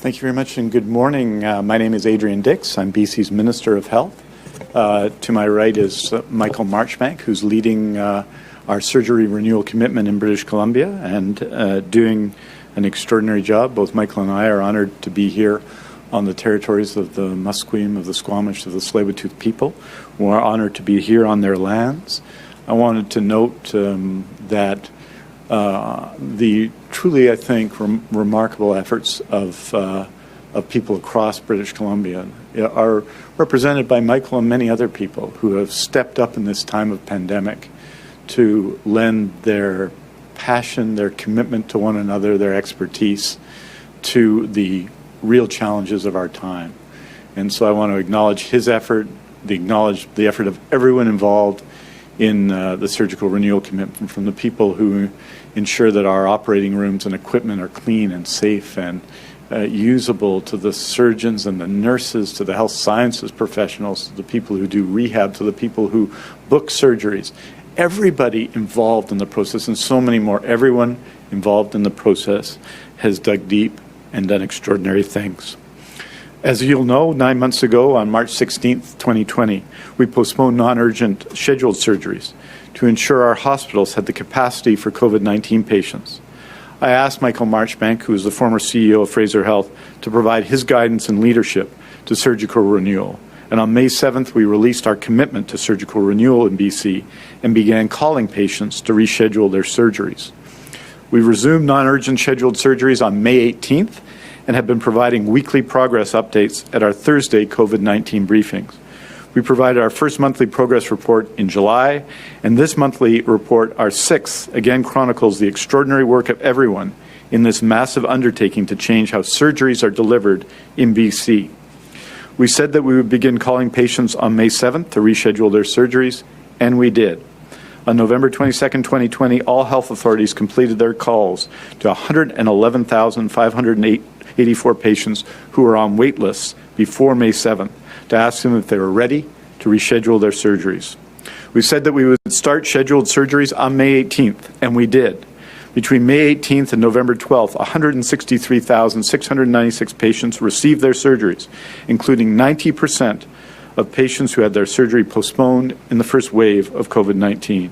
Thank you very much and good morning. My name is Adrian Dix. I'm BC's Minister of Health. To my right is Michael Marchbank, who's leading our surgery renewal commitment in British Columbia and doing an extraordinary job. Both Michael and I are honored to be here on the territories of the Musqueam, of the Squamish, of the Tsleil-Waututh people. We're honored to be here on their lands. I wanted to note that the truly, I think, remarkable efforts of people across British Columbia are represented by Michael and many other people who have stepped up in this time of pandemic to lend their passion, their commitment to one another, their expertise to the real challenges of our time. And so I want to acknowledge his effort, acknowledge the effort of everyone involved in the surgical renewal commitment, from the people who ensure that our operating rooms and equipment are clean and safe and usable, to the surgeons and the nurses, to the health sciences professionals, to the people who do rehab, to the people who book surgeries. Everybody involved in the process, and so many more, everyone involved in the process has dug deep and done extraordinary things. As you'll know, 9 months ago, on March 16th, 2020, we postponed non-urgent scheduled surgeries to ensure our hospitals had the capacity for COVID-19 patients. I asked Michael Marchbank, who is the former CEO of Fraser Health, to provide his guidance and leadership to surgical renewal. And on May 7th, we released our commitment to surgical renewal in BC and began calling patients to reschedule their surgeries. We resumed non-urgent scheduled surgeries on May 18th and have been providing weekly progress updates at our Thursday COVID-19 briefings. We provided our first monthly progress report in July, and this monthly report, our sixth, again chronicles the extraordinary work of everyone in this massive undertaking to change how surgeries are delivered in BC. We said that we would begin calling patients on May 7th to reschedule their surgeries, and we did. On November 22nd, 2020, all health authorities completed their calls to 111,584 patients who were on wait lists before May 7th to ask them if they were ready to reschedule their surgeries. We said that we would start scheduled surgeries on May 18th, and we did. Between May 18th and November 12th, 163,696 patients received their surgeries, including 90% of patients who had their surgery postponed in the first wave of COVID-19.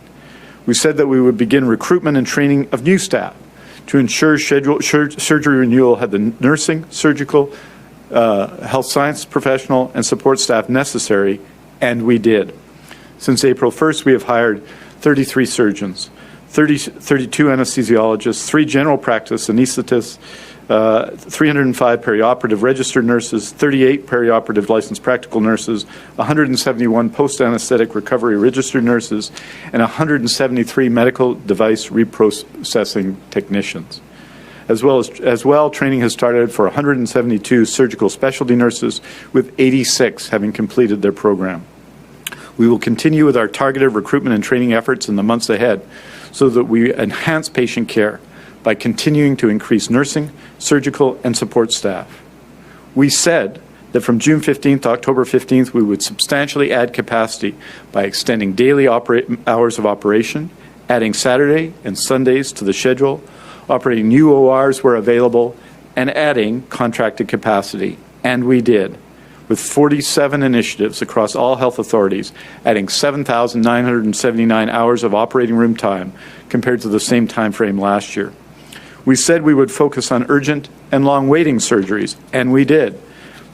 We said that we would begin recruitment and training of new staff to ensure surgery renewal had the nursing, surgical, health science professional, and support staff necessary, and we did. Since April 1st, we have hired 33 surgeons, 32 anesthesiologists, 3 general practice anesthetists, 305 perioperative registered nurses, 38 perioperative licensed practical nurses, 171 post-anesthetic recovery registered nurses, and 173 medical device reprocessing technicians. As well, training has started for 172 surgical specialty nurses, with 86 having completed their program. We will continue with our targeted recruitment and training efforts in the months ahead so that we enhance patient care by continuing to increase nursing, surgical, and support staff. We said that from June 15th to October 15th, we would substantially add capacity by extending daily hours of operation, adding Saturday and Sundays to the schedule, operating new ORs where available, and adding contracted capacity. And we did, with 47 initiatives across all health authorities, adding 7,979 hours of operating room time compared to the same time frame last year. We said we would focus on urgent and long-waiting surgeries, and we did,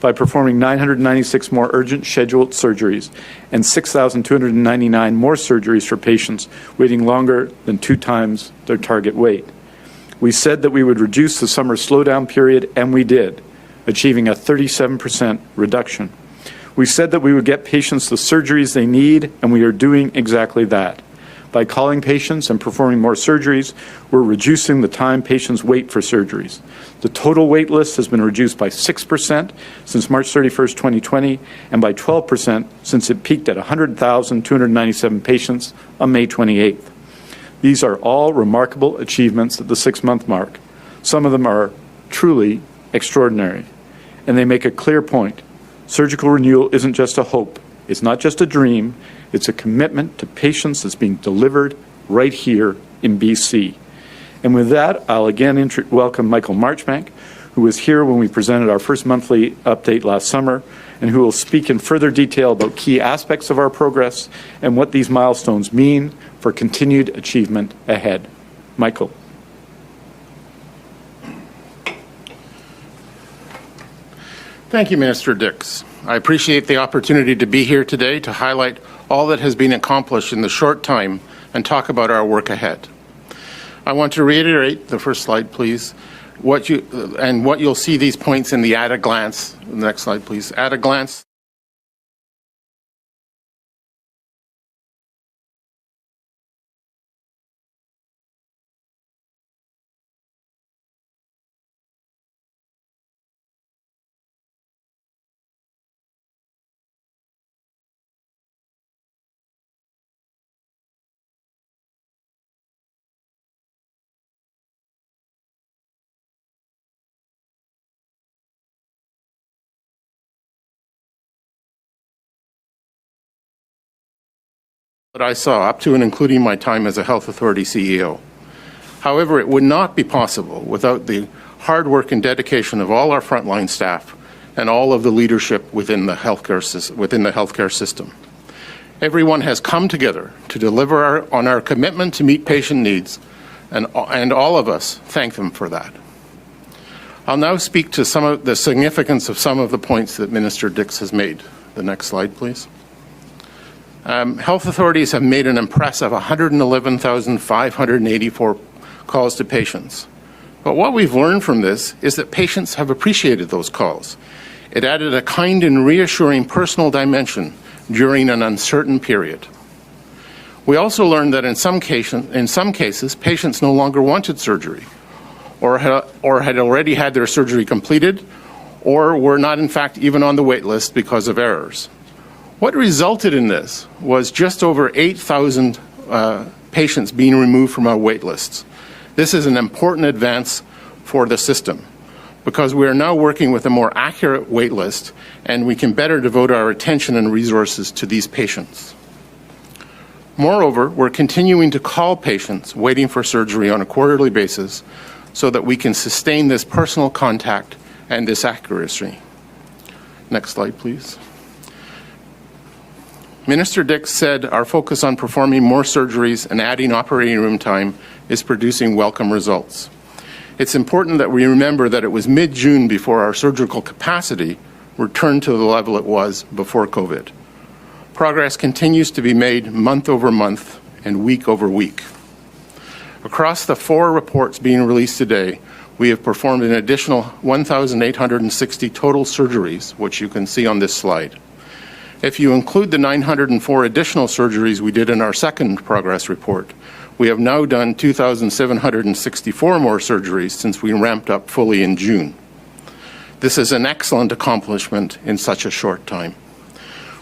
by performing 996 more urgent scheduled surgeries and 6,299 more surgeries for patients waiting longer than 2 times their target wait. We said that we would reduce the summer slowdown period, and we did, achieving a 37% reduction. We said that we would get patients the surgeries they need, and we are doing exactly that. By calling patients and performing more surgeries, we're reducing the time patients wait for surgeries. The total wait list has been reduced by 6% since March 31st, 2020, and by 12% since it peaked at 100,297 patients on May 28th. These are all remarkable achievements at the 6-month mark. Some of them are truly extraordinary, and they make a clear point. Surgical renewal isn't just a hope. It's not just a dream. It's a commitment to patients that's being delivered right here in BC. And with that, I'll again welcome Michael Marchbank, who was here when we presented our first monthly update last summer, and who will speak in further detail about key aspects of our progress and what these milestones mean for continued achievement ahead. Michael. Thank you, Minister Dix. I appreciate the opportunity to be here today to highlight all that has been accomplished in the short time and talk about our work ahead. I want to reiterate, the first slide please, what you'll see these points in the at a glance. The next slide please. At a glance. That I saw up to and including my time as a Health Authority CEO. However, it would not be possible without the hard work and dedication of all our frontline staff and all of the leadership within the healthcare system. Everyone has come together to deliver on our commitment to meet patient needs, and all of us thank them for that. I'll now speak to some of the significance of some of the points that Minister Dix has made. The next slide, please. Health authorities have made an impressive 111,584 calls to patients. But what we've learned from this is that patients have appreciated those calls. It added a kind and reassuring personal dimension during an uncertain period. We also learned that in some cases, patients no longer wanted surgery, or had already had their surgery completed, or were not in fact even on the wait list because of errors. What resulted in this was just over 8,000 patients being removed from our wait lists. This is an important advance for the system because we are now working with a more accurate wait list and we can better devote our attention and resources to these patients. Moreover, we're continuing to call patients waiting for surgery on a quarterly basis so that we can sustain this personal contact and this accuracy. Next slide, please. Minister Dix said our focus on performing more surgeries and adding operating room time is producing welcome results. It's important that we remember that it was mid-June before our surgical capacity returned to the level it was before COVID. Progress continues to be made month over month and week over week. Across the 4 reports being released today, we have performed an additional 1,860 total surgeries, which you can see on this slide. If you include the 904 additional surgeries we did in our second progress report, we have now done 2,764 more surgeries since we ramped up fully in June. This is an excellent accomplishment in such a short time.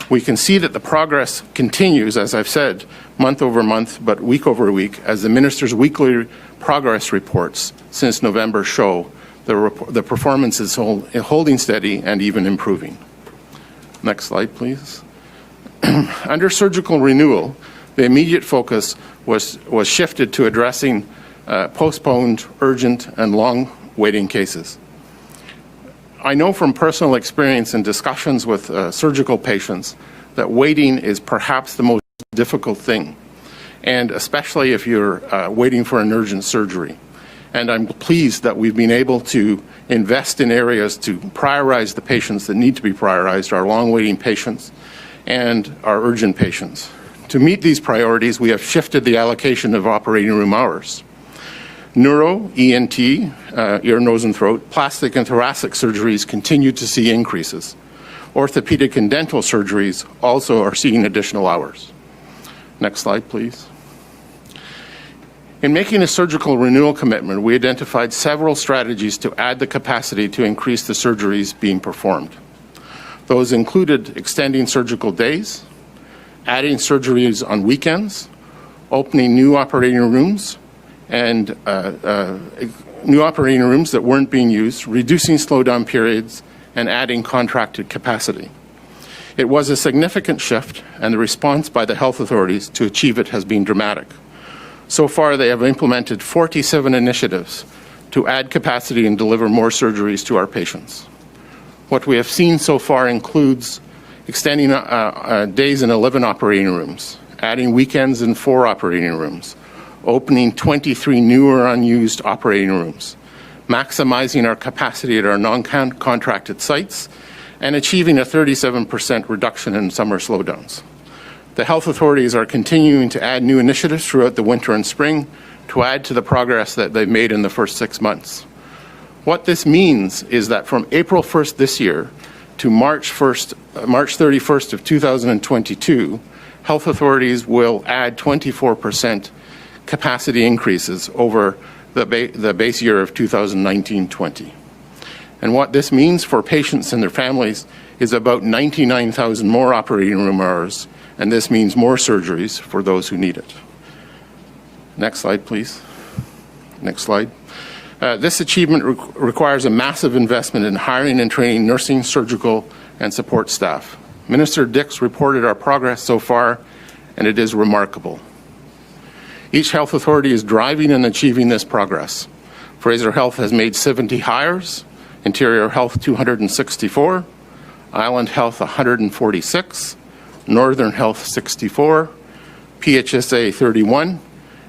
We can see that the progress continues, as I've said, month over month, but week over week, as the Minister's weekly progress reports since November show the performance is holding steady and even improving. Next slide, please. Under surgical renewal, the immediate focus was shifted to addressing postponed, urgent, and long waiting cases. I know from personal experience and discussions with surgical patients that waiting is perhaps the most difficult thing, and especially if you're waiting for an urgent surgery. And I'm pleased that we've been able to invest in areas to prioritize the patients that need to be prioritized, our long-waiting patients and our urgent patients. To meet these priorities, we have shifted the allocation of operating room hours. Neuro, ENT, ear, nose, and throat, plastic and thoracic surgeries continue to see increases. Orthopedic and dental surgeries also are seeing additional hours. Next slide, please. In making a surgical renewal commitment, we identified several strategies to add the capacity to increase the surgeries being performed. Those included extending surgical days, adding surgeries on weekends, opening new operating rooms, and new operating rooms that weren't being used, reducing slowdown periods, and adding contracted capacity. It was a significant shift, and the response by the health authorities to achieve it has been dramatic. So far, they have implemented 47 initiatives to add capacity and deliver more surgeries to our patients. What we have seen so far includes extending days in 11 operating rooms, adding weekends in 4 operating rooms, opening 23 new or unused operating rooms, maximizing our capacity at our non-contracted sites, and achieving a 37% reduction in summer slowdowns. The health authorities are continuing to add new initiatives throughout the winter and spring to add to the progress that they've made in the first 6 months. What this means is that from April 1st this year to March 31st of 2022, health authorities will add 24% capacity increases over the base year of 2019-20. And what this means for patients and their families is about 99,000 more operating room hours, and this means more surgeries for those who need it. Next slide, please. Next slide. This achievement requires a massive investment in hiring and training nursing, surgical, and support staff. Minister Dix reported our progress so far, and it is remarkable. Each health authority is driving and achieving this progress. Fraser Health has made 70 hires, Interior Health 264, Island Health 146, Northern Health 64, PHSA 31,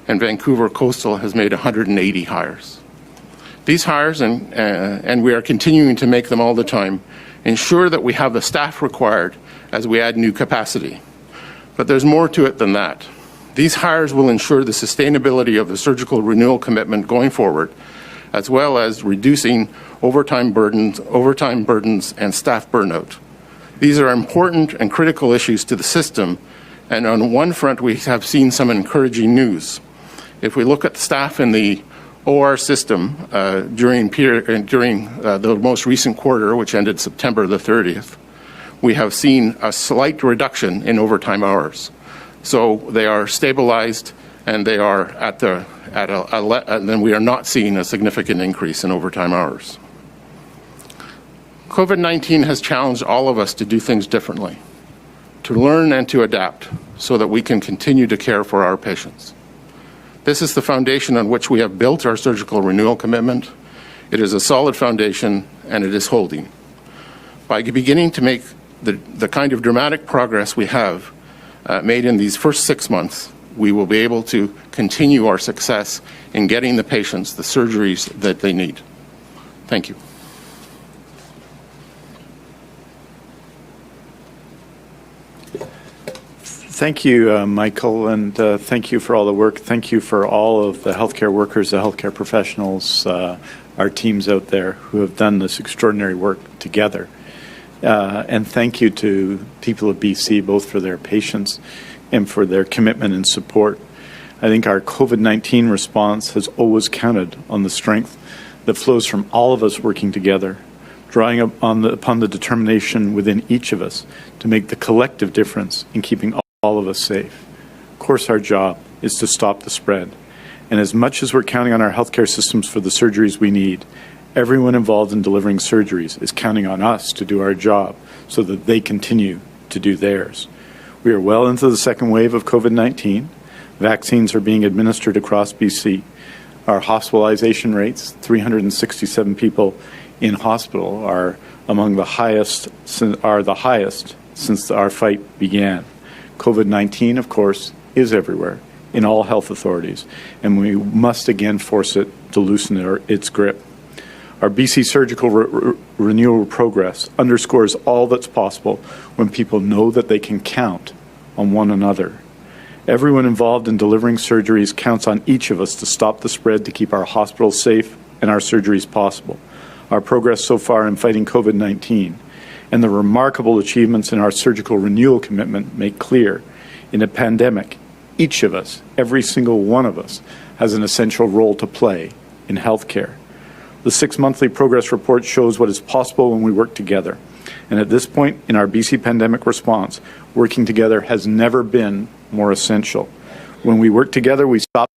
and Vancouver Coastal has made 180 hires. These hires, and we are continuing to make them all the time, ensure that we have the staff required as we add new capacity. But there's more to it than that. These hires will ensure the sustainability of the surgical renewal commitment going forward, as well as reducing overtime burdens and staff burnout. These are important and critical issues to the system, and on one front we have seen some encouraging news. If we look at the staff in the OR system during the most recent quarter, which ended September the 30th, we have seen a slight reduction in overtime hours. So they are stabilized, and they are then we are not seeing a significant increase in overtime hours. COVID-19 has challenged all of us to do things differently, to learn and to adapt so that we can continue to care for our patients. This is the foundation on which we have built our surgical renewal commitment. It is a solid foundation, and it is holding. By beginning to make the kind of dramatic progress we have made in these first 6 months, we will be able to continue our success in getting the patients the surgeries that they need. Thank you. Thank you, Michael, and thank you for all the work. Thank you for all of the healthcare workers, the healthcare professionals, our teams out there who have done this extraordinary work together. And thank you to people of BC, both for their patience and for their commitment and support. I think our COVID-19 response has always counted on the strength that flows from all of us working together, drawing upon the determination within each of us to make the collective difference in keeping all of us safe. Of course, our job is to stop the spread. And as much as we're counting on our healthcare systems for the surgeries we need, everyone involved in delivering surgeries is counting on us to do our job so that they continue to do theirs. We are well into the second wave of COVID-19. Vaccines are being administered across BC. Our hospitalization rates, 367 people in hospital, are among the highest since our fight began. COVID-19, of course, is everywhere in all health authorities, and we must again force it to loosen its grip. Our BC surgical renewal progress underscores all that's possible when people know that they can count on one another. Everyone involved in delivering surgeries counts on each of us to stop the spread, to keep our hospitals safe and our surgeries possible. Our progress so far in fighting COVID-19 and the remarkable achievements in our surgical renewal commitment make clear, in a pandemic, each of us, every single one of us, has an essential role to play in healthcare. The 6-monthly progress report shows what is possible when we work together. And at this point in our BC pandemic response, working together has never been more essential. When we work together, we stop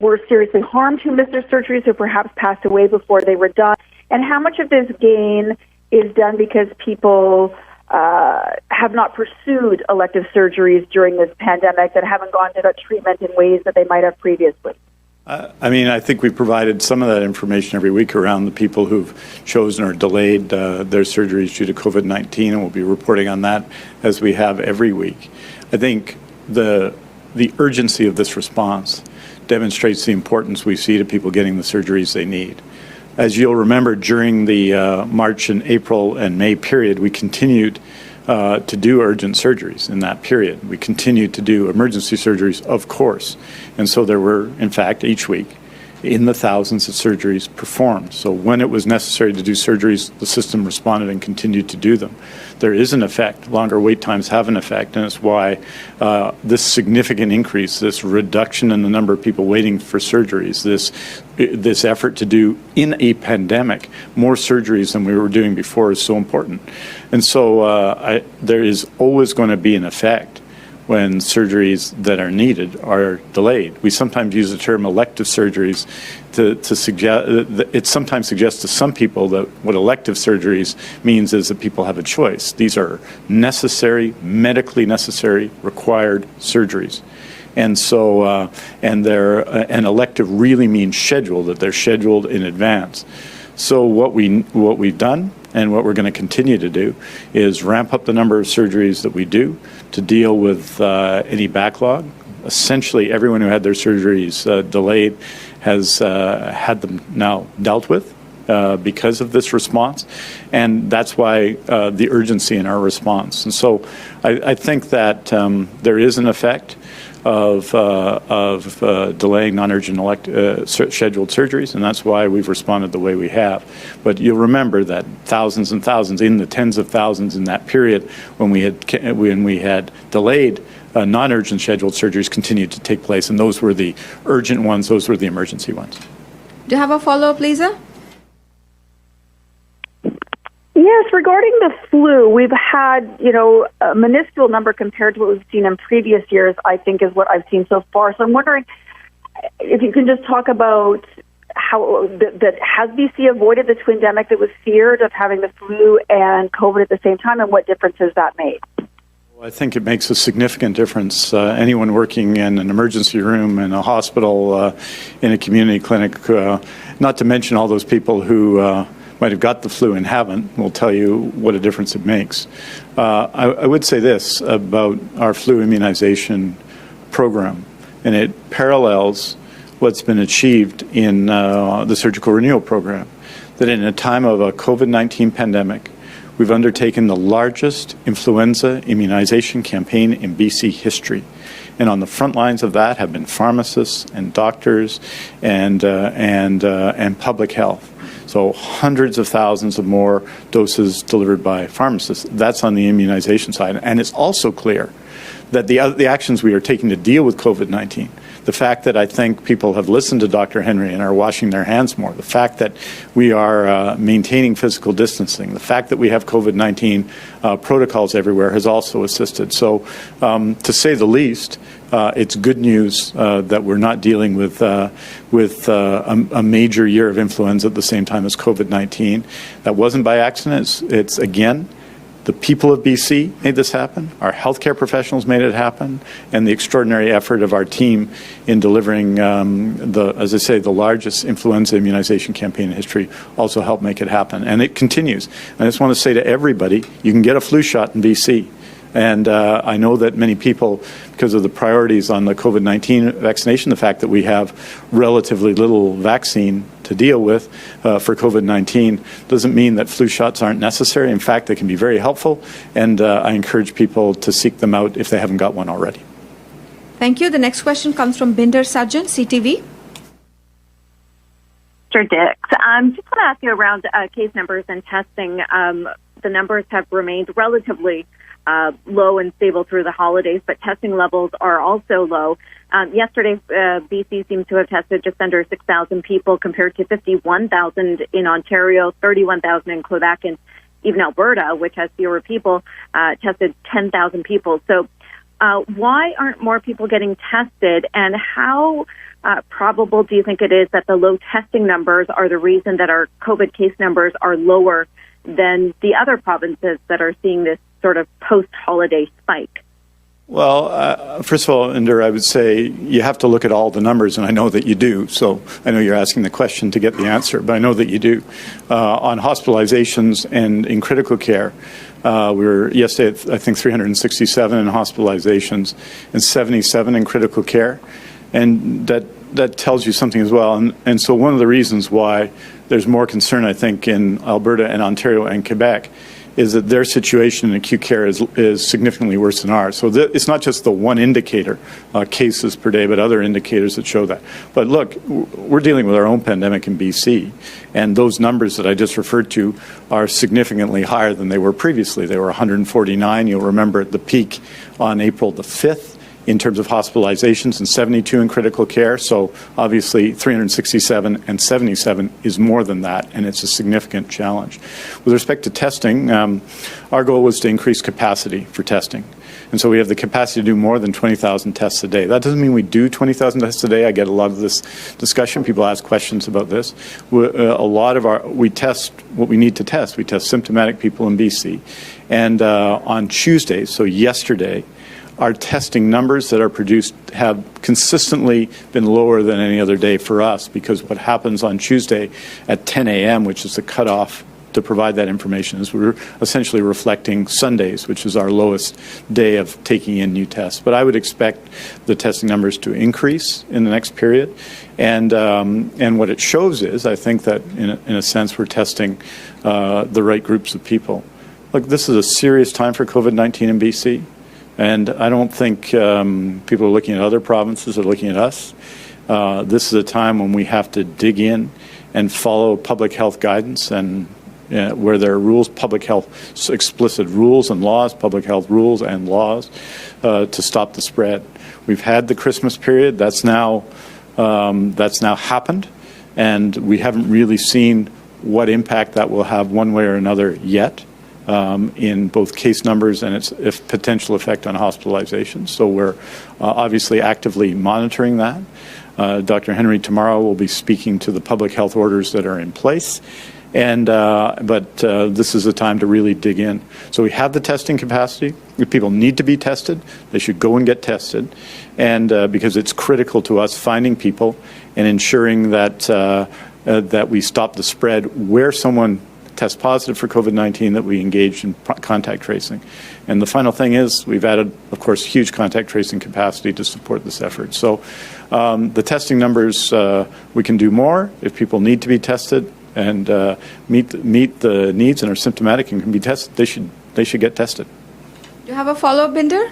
were seriously harmed who missed their surgeries or perhaps passed away before they were done? And how much of this gain is done because people have not pursued elective surgeries during this pandemic, that haven't gone to that treatment in ways that they might have previously? I think we provided some of that information every week around the people who've chosen or delayed their surgeries due to COVID-19, and we'll be reporting on that as we have every week. I think the urgency of this response demonstrates the importance we see to people getting the surgeries they need. As you'll remember, during the March and April and May period, we continued to do urgent surgeries in that period. We continued to do emergency surgeries, of course. And so there were, in fact, each week, in the thousands of surgeries performed. So when it was necessary to do surgeries, the system responded and continued to do them. There is an effect. Longer wait times have an effect, and it's why this significant increase, this reduction in the number of people waiting for surgeries, this effort to do in a pandemic more surgeries than we were doing before is so important. And so there is always going to be an effect when surgeries that are needed are delayed. We sometimes use the term elective surgeries to suggest, it sometimes suggests to some people that what elective surgeries means is that people have a choice. These are necessary, medically necessary, required surgeries. And so, and an elective really means scheduled, that they're scheduled in advance. So what we've done and what we're going to continue to do is ramp up the number of surgeries that we do to deal with any backlog. Essentially, everyone who had their surgeries delayed has had them now dealt with because of this response, and that's why the urgency in our response. And so I think that there is an effect of delaying non-urgent scheduled surgeries, and that's why we've responded the way we have. But you'll remember that thousands and thousands, in the tens of thousands in that period when we had delayed non-urgent scheduled surgeries continued to take place, and those were the urgent ones, those were the emergency ones. Do you have a follow-up, Lisa? Yes, regarding the flu, we've had, a minuscule number compared to what we've seen in previous years, I think is what I've seen so far. So I'm wondering if you can just talk about how that has BC avoided the twindemic that was feared of having the flu and COVID at the same time, and what difference has that made? Well, I think it makes a significant difference. Anyone working in an emergency room, in a hospital, in a community clinic, not to mention all those people who might have got the flu and haven't, will tell you what a difference it makes. I would say this about our flu immunization program, and it parallels what's been achieved in the surgical renewal program, that in a time of a COVID-19 pandemic, we've undertaken the largest influenza immunization campaign in BC history. And on the front lines of that have been pharmacists and doctors and public health. So hundreds of thousands of more doses delivered by pharmacists. That's on the immunization side. And it's also clear that the actions we are taking to deal with COVID-19, the fact that I think people have listened to Dr. Henry and are washing their hands more, the fact that we are maintaining physical distancing, the fact that we have COVID-19 protocols everywhere has also assisted. So to say the least, it's good news that we're not dealing with a major year of influenza at the same time as COVID-19. That wasn't by accident. It's again, the people of BC made this happen. Our healthcare professionals made it happen, and the extraordinary effort of our team in delivering as I say, the largest influenza immunization campaign in history also helped make it happen. And it continues. And I just want to say to everybody, you can get a flu shot in BC. And I know that many people, because of the priorities on the COVID-19 vaccination, the fact that we have relatively little vaccine to deal with for COVID-19 doesn't mean that flu shots aren't necessary. In fact, they can be very helpful, and I encourage people to seek them out if they haven't got one already. Thank you. The next question comes from Binder Sajjan, CTV. Mr. Dix, just want to ask you around case numbers and testing. The numbers have remained relatively low and stable through the holidays, but testing levels are also low. Yesterday, BC seems to have tested just under 6,000 people compared to 51,000 in Ontario, 31,000 in Quebec, and even Alberta, which has fewer people, tested 10,000 people. So Why aren't more people getting tested, and how probable do you think it is that the low testing numbers are the reason that our COVID case numbers are lower than the other provinces that are seeing this sort of post-holiday spike? Well, first of all, Inder, I would say you have to look at all the numbers, and I know that you do. So I know you're asking the question to get the answer, but I know that you do. On hospitalizations and in critical care, we were yesterday at, I think, 367 in hospitalizations and 77 in critical care. And that tells you something as well. And so one of the reasons why there's more concern, I think, in Alberta and Ontario and Quebec is that their situation in acute care is significantly worse than ours. So it's not just the one indicator, cases per day, but other indicators that show that. But look, we're dealing with our own pandemic in BC, and those numbers that I just referred to are significantly higher than they were previously. They were 149, you'll remember, at the peak on April the 5th. In terms of hospitalizations, and 72 in critical care. So obviously 367 and 77 is more than that, and it's a significant challenge. With respect to testing, our goal was to increase capacity for testing. And so we have the capacity to do more than 20,000 tests a day. That doesn't mean we do 20,000 tests a day. I get a lot of this discussion. People ask questions about this. We test what we need to test. We test symptomatic people in BC. And on Tuesday, so yesterday, our testing numbers that are produced have consistently been lower than any other day for us, because what happens on Tuesday at 10 a.m., which is the cutoff to provide that information, is we're essentially reflecting Sundays, which is our lowest day of taking in new tests. But I would expect the testing numbers to increase in the next period. And what it shows is, I think that in a sense, we're testing the right groups of people. Look, this is a serious time for COVID-19 in BC. And I don't think people are looking at other provinces or looking at us. This is a time when we have to dig in and follow public health guidance, and where there are rules, public health, explicit rules and laws, public health rules and laws to stop the spread. We've had the Christmas period. That's now happened, and we haven't really seen what impact that will have one way or another yet. In both case numbers and its potential effect on hospitalizations. So we're obviously actively monitoring that. Dr. Henry tomorrow will be speaking to the public health orders that are in place. But this is a time to really dig in. So we have the testing capacity. If people need to be tested, they should go and get tested. And because it's critical to us finding people and ensuring that we stop the spread where someone test positive for COVID-19, that we engage in contact tracing. And the final thing is we've added, of course, huge contact tracing capacity to support this effort. So the testing numbers, we can do more. If people need to be tested and meet the needs and are symptomatic and can be tested, they should get tested. Do you have a follow-up, Binder?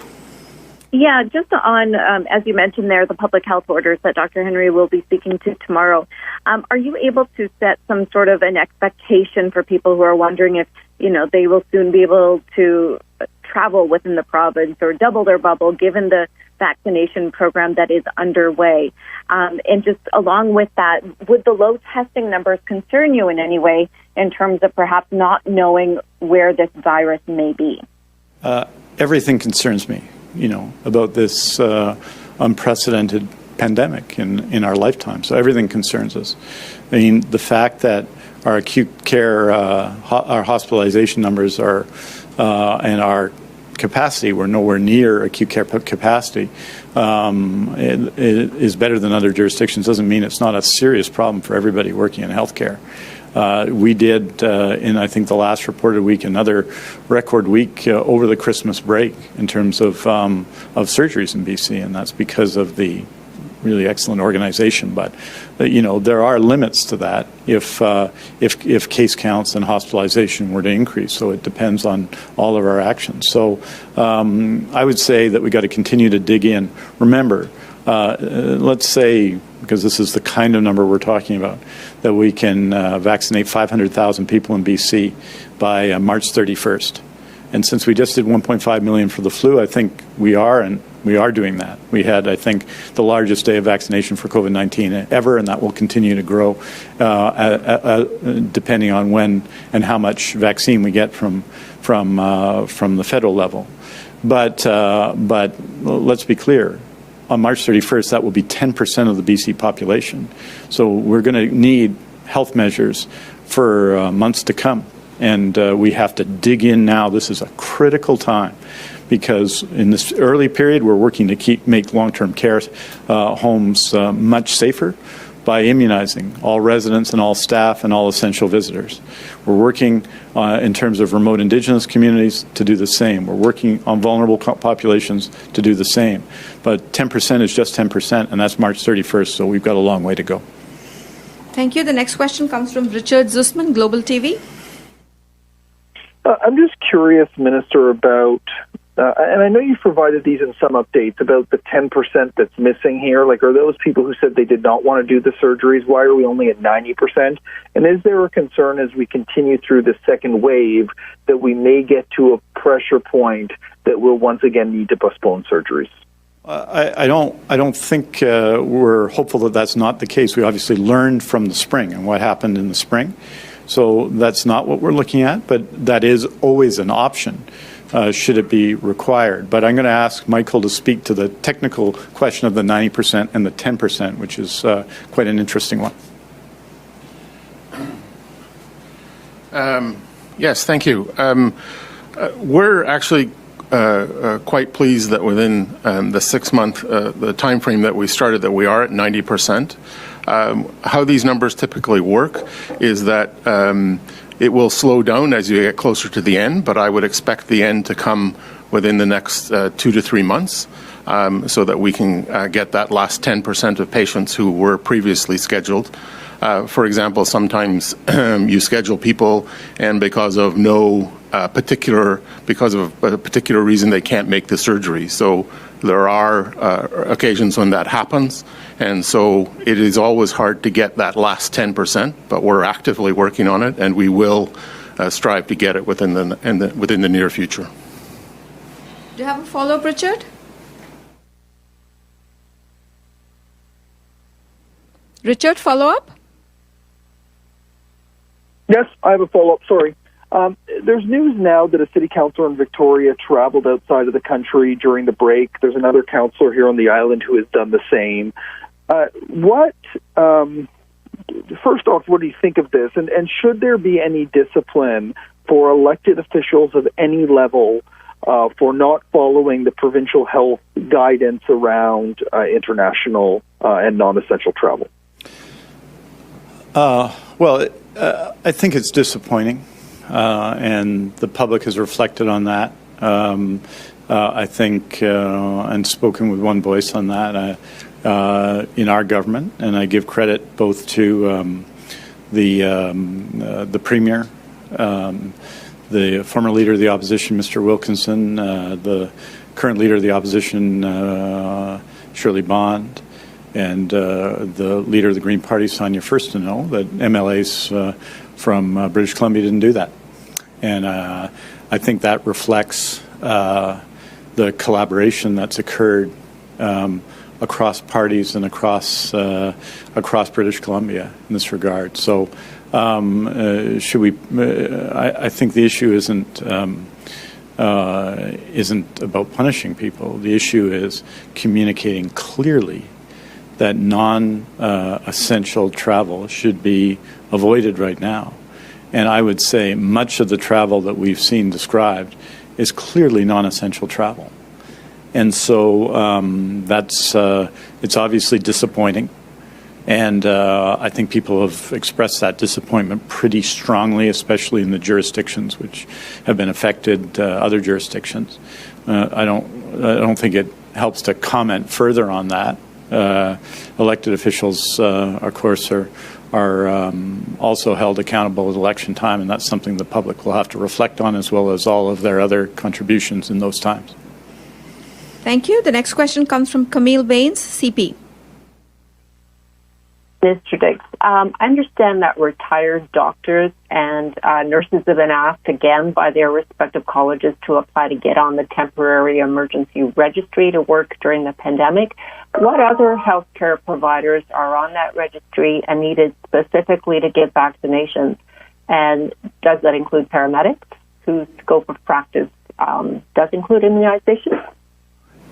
Yeah, just on, as you mentioned there, the public health orders that Dr. Henry will be speaking to tomorrow. Are you able to set some sort of an expectation for people who are wondering if, they will soon be able to travel within the province or double their bubble given the vaccination program that is underway? And just along with that, would the low testing numbers concern you in any way in terms of perhaps not knowing where this virus may be? Everything concerns me. About this unprecedented pandemic in our lifetime. So everything concerns us. I mean, the fact that our acute care, our hospitalization numbers are, and our capacity, we're nowhere near acute care capacity, it is better than other jurisdictions, doesn't mean it's not a serious problem for everybody working in healthcare. We did, in I think the last reported week, another record week over the Christmas break in terms of surgeries in BC, and that's because of the really excellent organization. But there are limits to that if case counts and hospitalization were to increase. So it depends on all of our actions. So I would say that we got to continue to dig in. Remember, let's say, because this is the kind of number we're talking about, that we can vaccinate 500,000 people in BC by March 31st. And since we just did 1.5 million for the flu, I think we are doing that. We had, I think, the largest day of vaccination for COVID-19 ever, and that will continue to grow depending on when and how much vaccine we get from the federal level. But let's be clear. On March 31st, that will be 10% of the BC population. So we're going to need health measures for months to come. And we have to dig in now. This is a critical time because in this early period, we're working to make long-term care homes much safer by immunizing all residents and all staff and all essential visitors. We're working in terms of remote Indigenous communities to do the same. We're working on vulnerable populations to do the same. But 10% is just 10%, and that's March 31st, so we've got a long way to go. Thank you. The next question comes from Richard Zussman, Global TV. I'm just curious, Minister, about, and I know you've provided these in some updates, about the 10% that's missing here. Like, are those people who said they did not want to do the surgeries? Why are we only at 90%? And is there a concern as we continue through the second wave that we may get to a pressure point that we'll once again need to postpone surgeries? I don't think we're hopeful that that's not the case. We obviously learned from the spring and what happened in the spring. So that's not what we're looking at, but that is always an option should it be required. But I'm going to ask Michael to speak to the technical question of the 90% and the 10%, which is quite an interesting one. Yes, thank you. We're actually quite pleased that within the 6-month the time frame that we started, that we are at 90%. How these numbers typically work is that it will slow down as you get closer to the end, but I would expect the end to come within the next 2 to 3 months, so that we can get that last 10% of patients who were previously scheduled. For example, sometimes you schedule people, and because of a particular reason, they can't make the surgery. So there are occasions when that happens, and so it is always hard to get that last 10%. But we're actively working on it, and we will strive to get it within the near future. Do you have a follow-up, Richard? Richard, follow-up? Yes, I have a follow-up. Sorry. There's news now that a city councillor in Victoria traveled outside of the country during the break. There's another councillor here on the island who has done the same. First off, what do you think of this? And should there be any discipline for elected officials of any level for not following the provincial health guidance around international and non-essential travel? Well, I think it's disappointing, and the public has reflected on that. I think, and spoken with one voice on that in our government, and I give credit both to the Premier, the former Leader of the Opposition, Mr. Wilkinson, the current Leader of the Opposition, Shirley Bond, and the Leader of the Green Party, Sonia Furstenau, that MLAs from British Columbia didn't do that. And I think that reflects the collaboration that's occurred across parties and across British Columbia in this regard. So should we? I think the issue isn't about punishing people. The issue is communicating clearly that non-essential travel should be avoided right now. And I would say much of the travel that we've seen described is clearly non-essential travel. And so it's obviously disappointing. And I think people have expressed that disappointment pretty strongly, especially in the jurisdictions which have been affected, other jurisdictions. I don't think it helps to comment further on that. Elected officials, of course, are also held accountable at election time, and that's something the public will have to reflect on, as well as all of their other contributions in those times. Thank you. The next question comes from Camille Baines, CP. Mr. Dix, I understand that retired doctors and nurses have been asked again by their respective colleges to apply to get on the temporary emergency registry to work during the pandemic. What other healthcare providers are on that registry and needed specifically to give vaccinations? And does that include paramedics whose scope of practice does include immunization?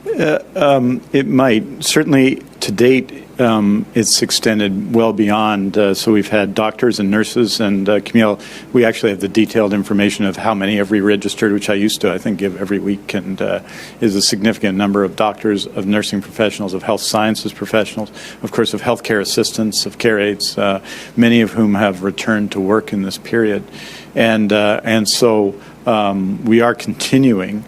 It might. Certainly, to date, it's extended well beyond. So we've had doctors and nurses, and Camille, we actually have the detailed information of how many have re-registered, which I used to, I think, give every week, and is a significant number of doctors, of nursing professionals, of health sciences professionals, of course, of healthcare assistants, of care aides, many of whom have returned to work in this period. And so we are continuing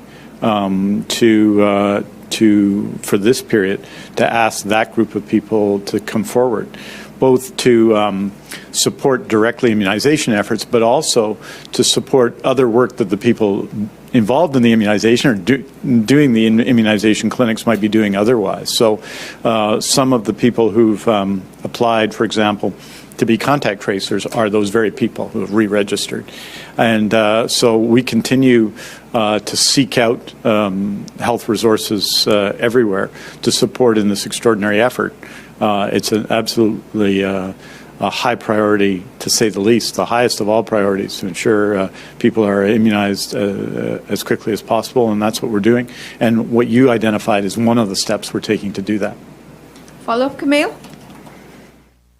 for this period, to ask that group of people to come forward, both to support directly immunization efforts, but also to support other work that the people involved in the immunization or doing the immunization clinics might be doing otherwise. So some of the people who've applied, for example, to be contact tracers are those very people who have re-registered. And so we continue to seek out health resources everywhere to support in this extraordinary effort. It's an absolutely a high priority, to say the least, the highest of all priorities, to ensure people are immunized as quickly as possible, and that's what we're doing. And what you identified is one of the steps we're taking to do that. Follow-up, Camille?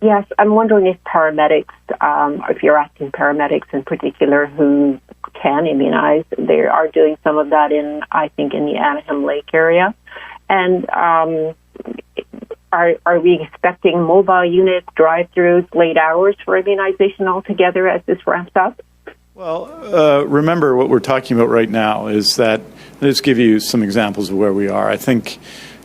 Yes, I'm wondering if paramedics, if you're asking paramedics in particular who can immunize, they are doing some of that in the Anaheim Lake area. And are we expecting mobile units, drive-throughs, late hours for immunization altogether as this ramps up? Well, remember what we're talking about right now is that, let's give you some examples of where we are. I think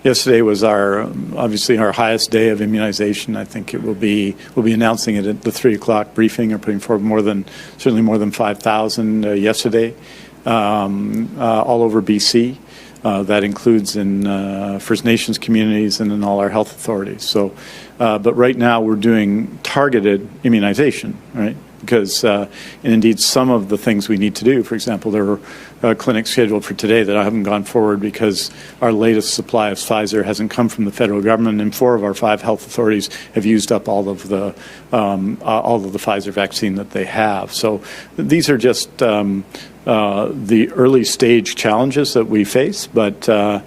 yesterday was obviously our highest day of immunization. I think we'll be announcing it at the 3 o'clock briefing, or putting forward certainly more than 5,000 yesterday, all over BC. That includes in First Nations communities and in all our health authorities. So, but right now we're doing targeted immunization, right? Because, and indeed, some of the things we need to do, for example, there were clinics scheduled for today that haven't gone forward because our latest supply of Pfizer hasn't come from the federal government, and 4 of our 5 health authorities have used up all of the Pfizer vaccine that they have. So these are just the early stage challenges that we face, but the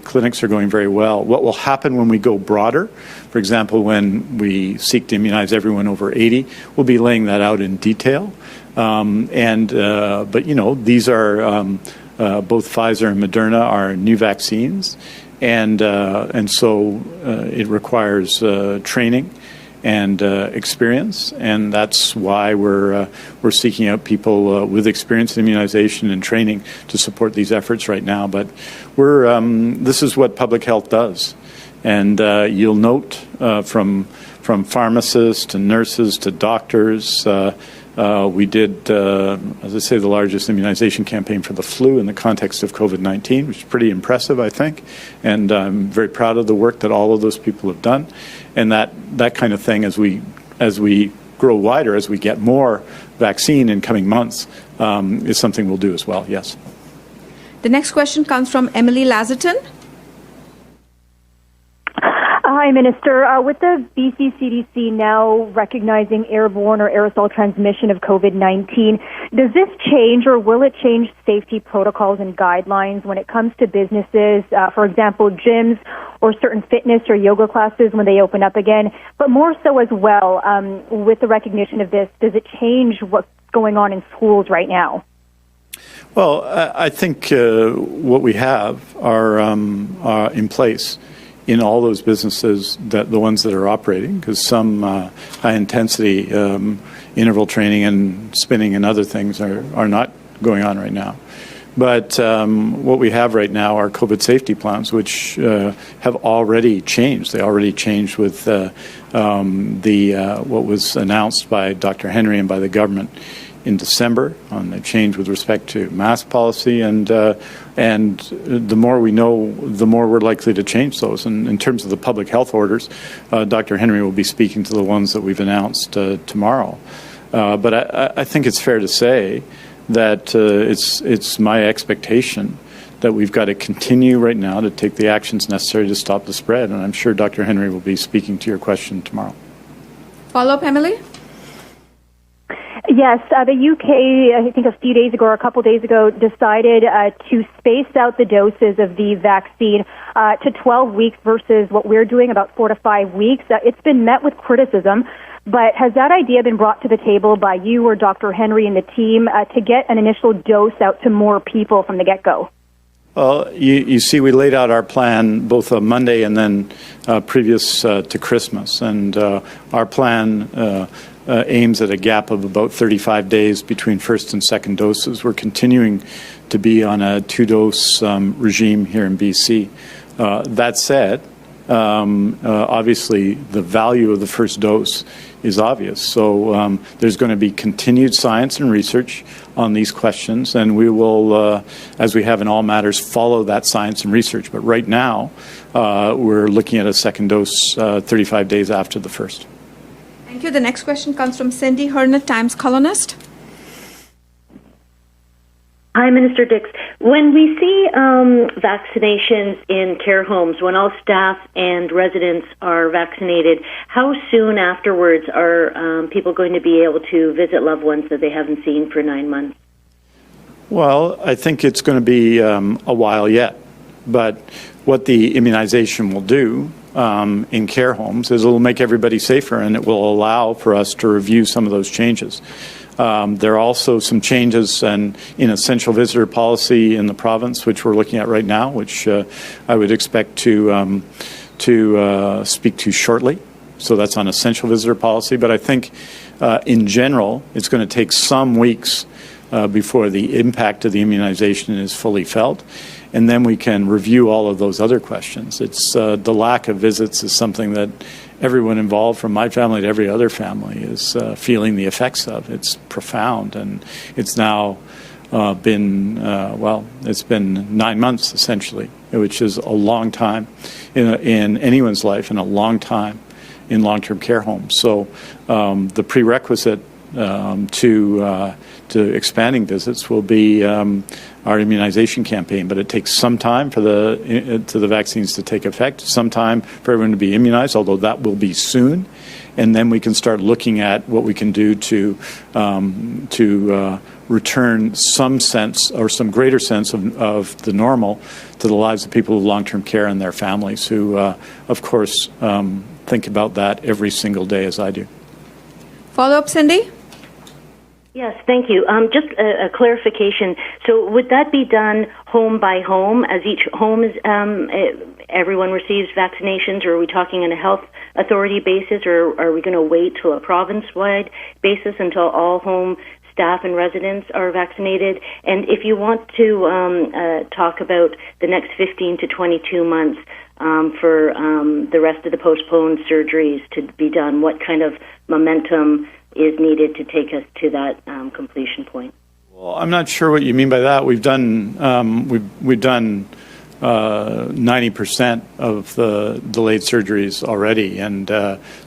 clinics are going very well. What will happen when we go broader? For example, when we seek to immunize everyone over 80, we'll be laying that out in detail. But these are both Pfizer and Moderna are new vaccines, and so it requires training and experience, and that's why we're seeking out people with experience in immunization and training to support these efforts right now. But this is what public health does, and you'll note from pharmacists to nurses to doctors. We did, as I say, the largest immunization campaign for the flu in the context of COVID-19, which is pretty impressive, I think. And I'm very proud of the work that all of those people have done. And that kind of thing, as we grow wider, as we get more vaccine in coming months, is something we'll do as well, yes. The next question comes from Emily Lazarton. Hi, Minister. With the BC CDC now recognizing airborne or aerosol transmission of COVID-19, does this change or will it change safety protocols and guidelines when it comes to businesses, for example, gyms or certain fitness or yoga classes when they open up again? But more so as well, with the recognition of this, does it change what's going on in schools right now? Well, I think what we have are in place in all those businesses, that the ones that are operating, because some high-intensity interval training and spinning and other things are not going on right now. But what we have right now are COVID safety plans, which have already changed. They already changed with what was announced by Dr. Henry and by the government in December on the change with respect to mask policy, and the more we know, the more we're likely to change those. And in terms of the public health orders, Dr. Henry will be speaking to the ones that we've announced tomorrow. But I think it's fair to say that it's my expectation that we've got to continue right now to take the actions necessary to stop the spread. And I'm sure Dr. Henry will be speaking to your question tomorrow. Follow-up, Emily? Yes, the UK, I think a few days ago or a couple days ago, decided to space out the doses of the vaccine to 12 weeks versus what we're doing, about 4 to 5 weeks. It's been met with criticism, but has that idea been brought to the table by you or Dr. Henry and the team to get an initial dose out to more people from the get-go? Well, you see, we laid out our plan both on Monday and then previous to Christmas, and our plan aims at a gap of about 35 days between first and second doses. We're continuing to be on a 2-dose regime here in BC. That said, obviously the value of the first dose is obvious. So there's going to be continued science and research on these questions, and we will, as we have in all matters, follow that science and research. But right now, we're looking at a second dose 35 days after the first. Thank you. The next question comes from Cindy Hernett, Times columnist. Hi, Minister Dix. When we see vaccinations in care homes, when all staff and residents are vaccinated, how soon afterwards are people going to be able to visit loved ones that they haven't seen for 9 months? Well, I think it's going to be a while yet. But what the immunization will do in care homes is it will make everybody safer, and it will allow for us to review some of those changes. There are also some changes in essential visitor policy in the province, which we're looking at right now, which I would expect to speak to shortly. So that's on essential visitor policy. But I think in general, it's going to take some weeks before the impact of the immunization is fully felt. And then we can review all of those other questions. It's the lack of visits is something that everyone involved, from my family to every other family, is feeling the effects of. It's profound, and it's now been, it's been 9 months, essentially, which is a long time in anyone's life and a long time in long-term care homes. So the prerequisite to expanding visits will be our immunization campaign, but it takes some time for the vaccines to take effect, some time for everyone to be immunized, although that will be soon, and then we can start looking at what we can do to return some sense or some greater sense of the normal to the lives of people with long-term care and their families, who, of course, think about that every single day, as I do. Follow-up, Cindy? Yes, thank you. Just a clarification. So would that be done home by home, as each home is, everyone receives vaccinations, or are we talking on a health authority basis, or are we going to wait to a province-wide basis until all home staff and residents are vaccinated? And if you want to talk about the next 15 to 22 months for the rest of the postponed surgeries to be done, what kind of momentum is needed to take us to that completion point? Well, I'm not sure what you mean by that. We've done 90% of the delayed surgeries already, and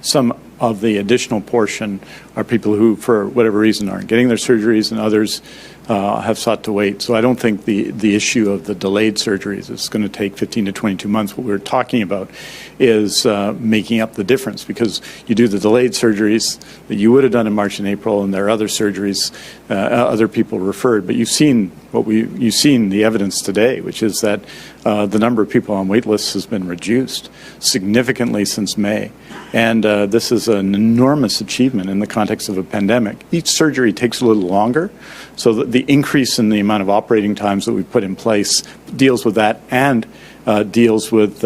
some of the additional portion are people who, for whatever reason, aren't getting their surgeries, and others have sought to wait. So I don't think the issue of the delayed surgeries is going to take 15 to 22 months. What we're talking about is making up the difference, because you do the delayed surgeries that you would have done in March and April, and there are other surgeries other people referred. But you've seen the evidence today, which is that the number of people on wait lists has been reduced significantly since May. And this is an enormous achievement in the context of a pandemic. Each surgery takes a little longer, so that the increase in the amount of operating times that we put in place deals with that and deals with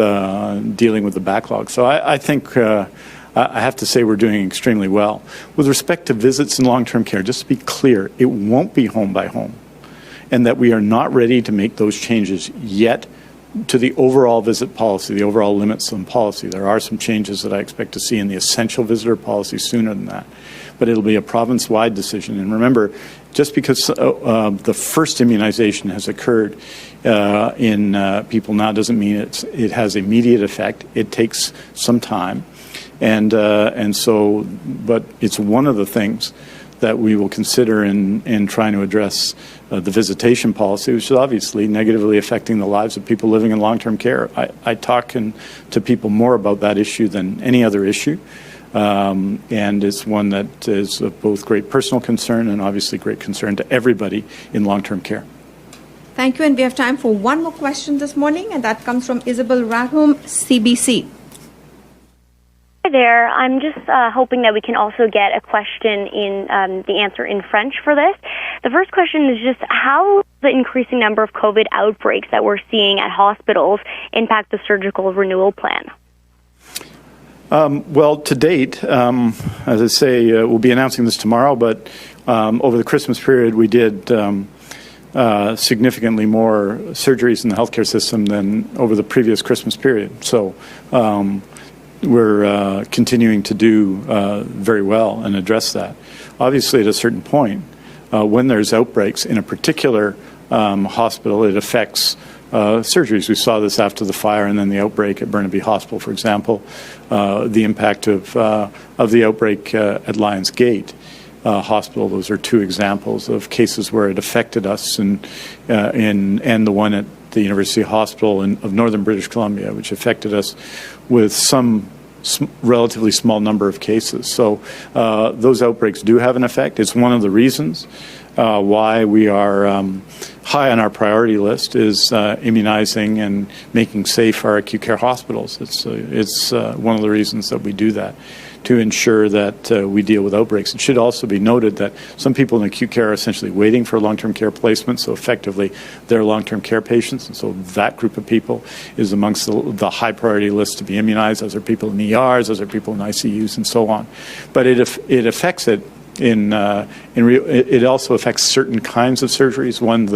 dealing with the backlog. So I think I have to say we're doing extremely well. With respect to visits in long-term care, just to be clear, it won't be home by home, and that we are not ready to make those changes yet to the overall visit policy, the overall limits on policy. There are some changes that I expect to see in the essential visitor policy sooner than that. But it'll be a province-wide decision. And remember, just because the first immunization has occurred in people now doesn't mean it has immediate effect. It takes some time. And so, but it's one of the things that we will consider in trying to address the visitation policy, which is obviously negatively affecting the lives of people living in long-term care. I talk to people more about that issue than any other issue. and it's one that is of both great personal concern and obviously great concern to everybody in long-term care. Thank you, and we have time for one more question this morning, and that comes from Isabel Radholm, CBC. Hi there. I'm just hoping that we can also get a question in the answer in French for this. The first question is just how the increasing number of COVID outbreaks that we're seeing at hospitals impact the surgical renewal plan? Well, to date, as I say, we'll be announcing this tomorrow, but over the Christmas period, we did significantly more surgeries in the healthcare system than over the previous Christmas period. So we're continuing to do very well and address that. Obviously, at a certain point, when there's outbreaks in a particular hospital, it affects surgeries. We saw this after the fire and then the outbreak at Burnaby Hospital, for example, the impact of the outbreak at Lions Gate Hospital. Those are two examples of cases where it affected us, and the one at the University Hospital of Northern British Columbia, which affected us with some relatively small number of cases. So those outbreaks do have an effect. It's one of the reasons why we are high on our priority list is immunizing and making safe our acute care hospitals. It's one of the reasons that we do that, to ensure that we deal with outbreaks. It should also be noted that some people in acute care are essentially waiting for long-term care placement, so effectively they're long-term care patients, and so that group of people is amongst the high priority list to be immunized. Those are people in ERs, those are people in ICUs, and so on. But it affects it. It also affects certain kinds of surgeries. One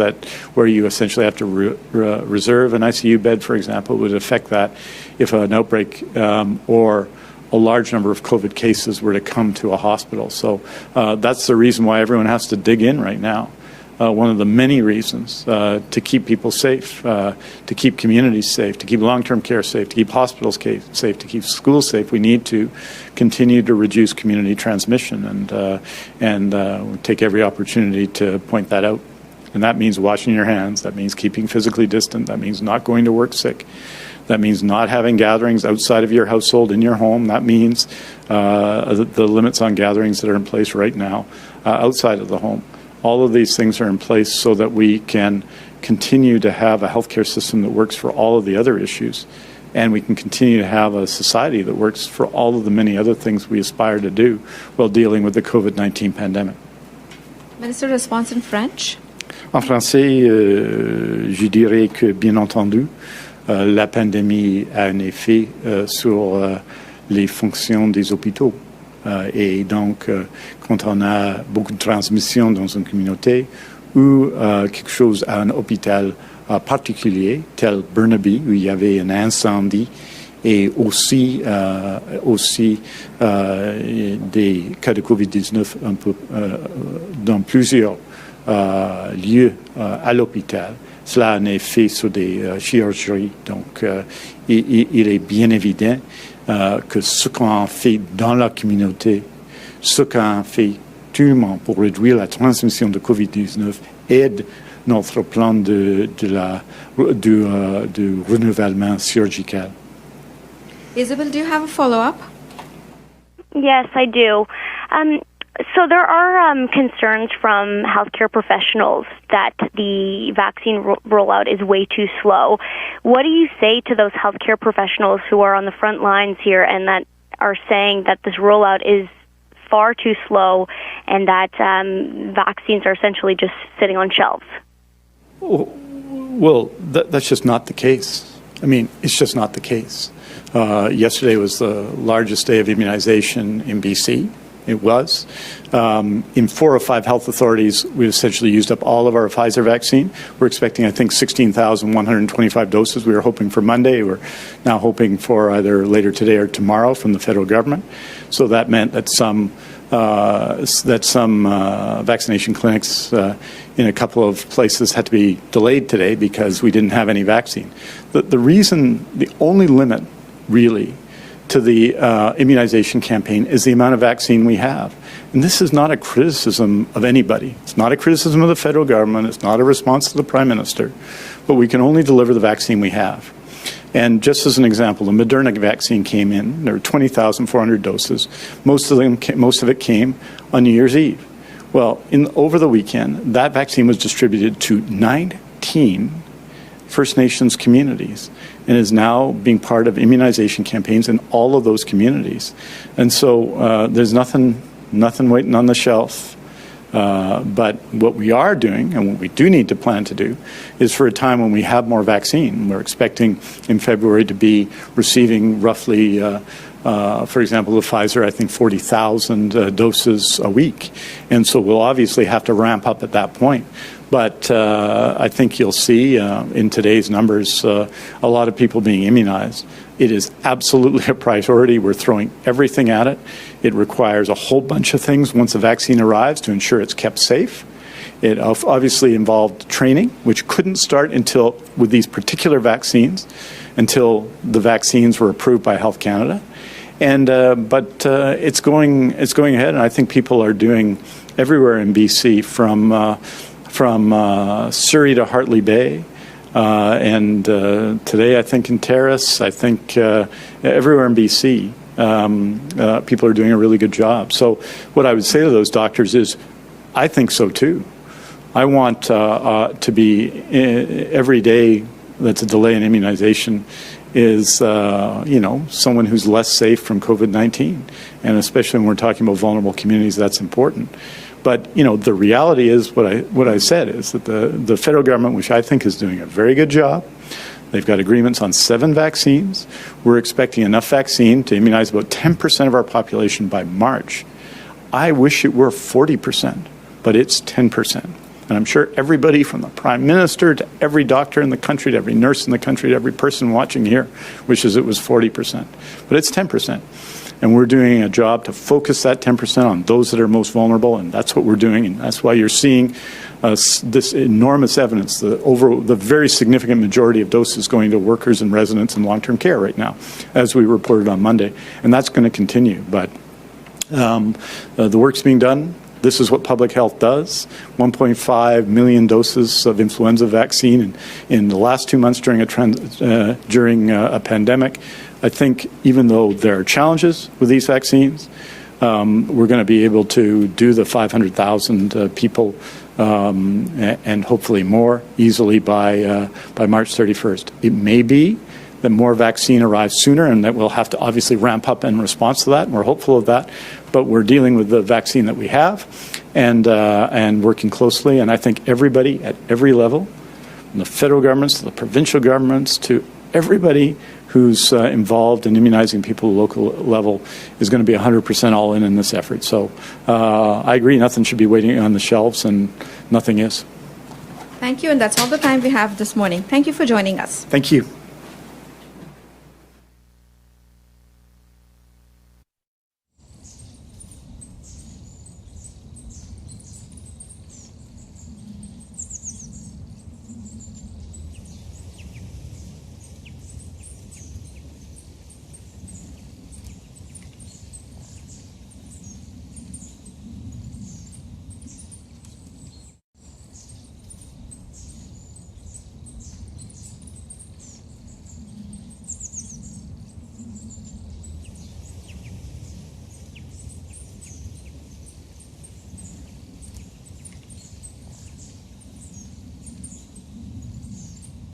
where you essentially have to reserve an ICU bed, for example, would affect that if an outbreak or a large number of COVID cases were to come to a hospital. So that's the reason why everyone has to dig in right now. One of the many reasons to keep people safe, to keep communities safe, to keep long-term care safe, to keep hospitals safe, to keep schools safe. We need to continue to reduce community transmission and take every opportunity to point that out. And that means washing your hands. That means keeping physically distant. That means not going to work sick. That means not having gatherings outside of your household in your home. That means the limits on gatherings that are in place right now outside of the home. All of these things are in place so that we can continue to have a healthcare system that works for all of the other issues, and we can continue to have a society that works for all of the many other things we aspire to do while dealing with the COVID-19 pandemic. Minister, response in French. En français, je dirais que, bien entendu, la pandémie a un effet sur les fonctions des hôpitaux. Et donc, quand on a beaucoup de transmission dans une communauté ou quelque chose à un hôpital particulier, tel Burnaby, où il y avait un incendie, et aussi des cas de COVID-19 un peu, dans plusieurs lieux à l'hôpital, cela a un effet sur des chirurgies. Donc, il est bien évident que ce qu'on fait dans la communauté, ce qu'on fait actuellement pour réduire la transmission de COVID-19 aide notre plan du renouvellement chirurgical. Isabel, do you have a follow-up? Yes, I do. So there are concerns from healthcare professionals that the vaccine rollout is way too slow. What do you say to those healthcare professionals who are on the front lines here and that are saying that this rollout is far too slow and that vaccines are essentially just sitting on shelves? Well, that's just not the case. I mean, it's just not the case. Yesterday was the largest day of immunization in BC. It was. In 4 or 5 health authorities, we essentially used up all of our Pfizer vaccine. We're expecting, I think, 16,125 doses. We were hoping for Monday. We're now hoping for either later today or tomorrow from the federal government. So that meant that some vaccination clinics in a couple of places had to be delayed today because we didn't have any vaccine. The only limit, really, to the immunization campaign is the amount of vaccine we have. And this is not a criticism of anybody. It's not a criticism of the federal government. It's not a response to the Prime Minister. But we can only deliver the vaccine we have. And just as an example, the Moderna vaccine came in. There were 20,400 doses. Most of it came on New Year's Eve. Well, over the weekend, that vaccine was distributed to 19 First Nations communities and is now being part of immunization campaigns in all of those communities. And so there's nothing waiting on the shelf. But what we are doing, and what we do need to plan to do, is for a time when we have more vaccine. We're expecting in February to be receiving roughly, for example, the Pfizer, I think 40,000 doses a week. And so we'll obviously have to ramp up at that point. But I think you'll see in today's numbers a lot of people being immunized. It is absolutely a priority. We're throwing everything at it. It requires a whole bunch of things once the vaccine arrives to ensure it's kept safe. It obviously involved training, which couldn't start until, with these particular vaccines, until the vaccines were approved by Health Canada. And but it's going ahead, and I think people are doing everywhere in BC from Surrey to Hartley Bay. And today, I think in Terrace, I think everywhere in BC, people are doing a really good job. So what I would say to those doctors is, I think so too. I want to be every day that's a delay in immunization is, someone who's less safe from COVID-19. And especially when we're talking about vulnerable communities, that's important. But, the reality is what I said is that the federal government, which I think is doing a very good job, they've got agreements on 7 vaccines. We're expecting enough vaccine to immunize about 10% of our population by March. I wish it were 40%, but it's 10%. And I'm sure everybody from the Prime Minister to every doctor in the country, to every nurse in the country, to every person watching here wishes it was 40%. But it's 10%. And we're doing a job to focus that 10% on those that are most vulnerable, and that's what we're doing. And that's why you're seeing this enormous evidence, the very significant majority of doses going to workers and residents in long-term care right now, as we reported on Monday. And that's going to continue. But the work's being done. This is what public health does. 1.5 million doses of influenza vaccine in the last 2 months during a pandemic. I think even though there are challenges with these vaccines, we're going to be able to do the 500,000 people and hopefully more easily by March 31st. It may be that more vaccine arrives sooner and that we'll have to obviously ramp up in response to that, and we're hopeful of that. But we're dealing with the vaccine that we have and working closely. And I think everybody at every level, from the federal governments to the provincial governments to everybody who's involved in immunizing people at the local level is going to be 100% all in this effort. So I agree, nothing should be waiting on the shelves, and nothing is. Thank you, and that's all the time we have this morning. Thank you for joining us. Thank you.